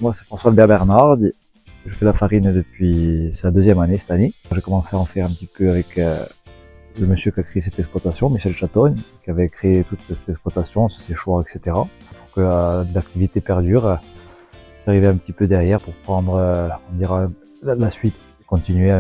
Moi, c'est François Albert Bernard. Je fais la farine depuis, c'est la deuxième année cette année. J'ai commencé à en faire un petit peu avec le monsieur qui a créé cette exploitation, Michel Chatogne, qui avait créé toute cette exploitation, ce séchoir, etc. Pour que l'activité perdure. C'est arrivé un petit peu derrière pour prendre, on dira, la suite, continuer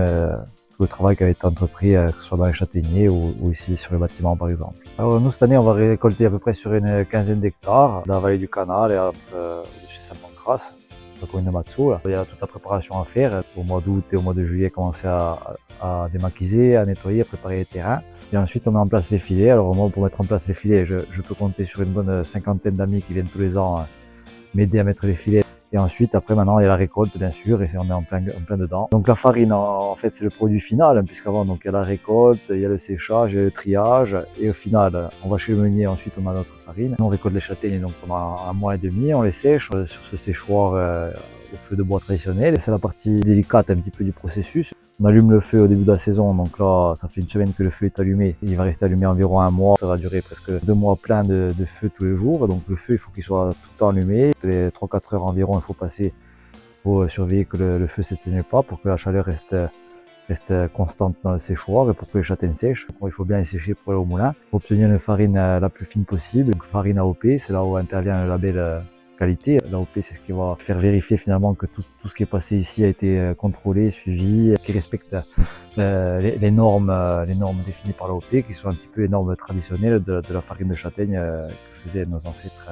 tout le travail qui avait été entrepris, que ce soit dans les châtaigniers ou ici sur le bâtiment par exemple. Alors nous cette année on va récolter à peu près sur une quinzaine d'hectares, dans la vallée du Canal et entre chez Saint-Pancras, sur la commune de Matzo. Il y a toute la préparation à faire. Au mois d'août et au mois de juillet, commencer à démaquiser, à nettoyer, à préparer les terrains. Et ensuite on met en place les filets. Alors moi pour mettre en place les filets, je peux compter sur une bonne cinquantaine d'amis qui viennent tous les ans m'aider à mettre les filets. Et ensuite, après, maintenant, il y a la récolte, bien sûr, et on est en plein dedans. Donc, la farine, en fait, c'est le produit final, hein, puisqu'avant, donc, il y a la récolte, il y a le séchage, il y a le triage, et au final, on va chez le meunier, ensuite, on a notre farine. On récolte les châtaignes, donc, pendant un mois et demi, on les sèche sur ce séchoir au feu de bois traditionnel. Et c'est la partie délicate, un petit peu, du processus. On allume le feu au début de la saison, donc là, ça fait une semaine que le feu est allumé. Il va rester allumé environ un mois. Ça va durer presque 2 mois plein de feu tous les jours. Donc le feu, il faut qu'il soit tout le temps allumé. Toutes les 3-4 heures environ, il faut passer. Il faut surveiller que le feu ne s'éteigne pas pour que la chaleur reste constante dans le séchoir et pour que les châtaignes sèchent. Donc, il faut bien les sécher pour aller au moulin. Pour obtenir une farine la plus fine possible, donc farine AOP, c'est là où intervient le label qualité. L'AOP, c'est ce qui va faire vérifier finalement que tout ce qui est passé ici a été contrôlé, suivi, qui respecte les normes définies par l'AOP, qui sont un petit peu les normes traditionnelles de la farine de châtaigne que faisaient nos ancêtres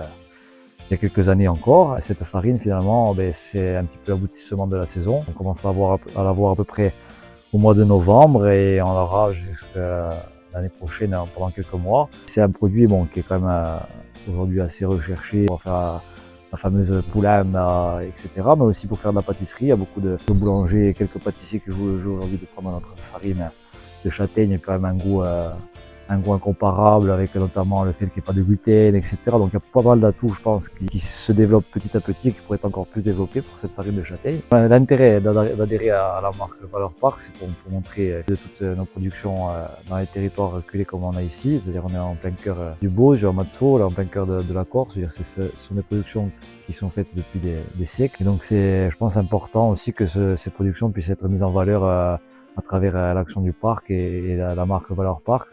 il y a quelques années encore. Cette farine, finalement, c'est un petit peu l'aboutissement de la saison. On commence à l'avoir à peu près au mois de novembre et on l'aura jusqu'à l'année prochaine pendant quelques mois. C'est un produit qui est quand même aujourd'hui assez recherché pour faire la fameuse poulaine, etc. Mais aussi pour faire de la pâtisserie. Il y a beaucoup de boulangers et quelques pâtissiers qui jouent le jeu aujourd'hui de prendre notre farine de châtaigne et quand même un goût incomparable, avec notamment le fait qu'il n'y ait pas de gluten, etc. Donc il y a pas mal d'atouts, je pense, qui se développent petit à petit, qui pourraient être encore plus développés pour cette farine de châtaigne. L'intérêt d'adhérer à la marque Valeur Parc, c'est pour montrer de toutes nos productions dans les territoires reculés comme on a ici. C'est-à-dire on est en plein cœur du Bauge, en Matzo, là, en plein cœur de la Corse. Ce sont des productions qui sont faites depuis des siècles. Et donc c'est, je pense, important aussi que ces productions puissent être mises en valeur à travers l'action du parc et la marque Valeur Parc.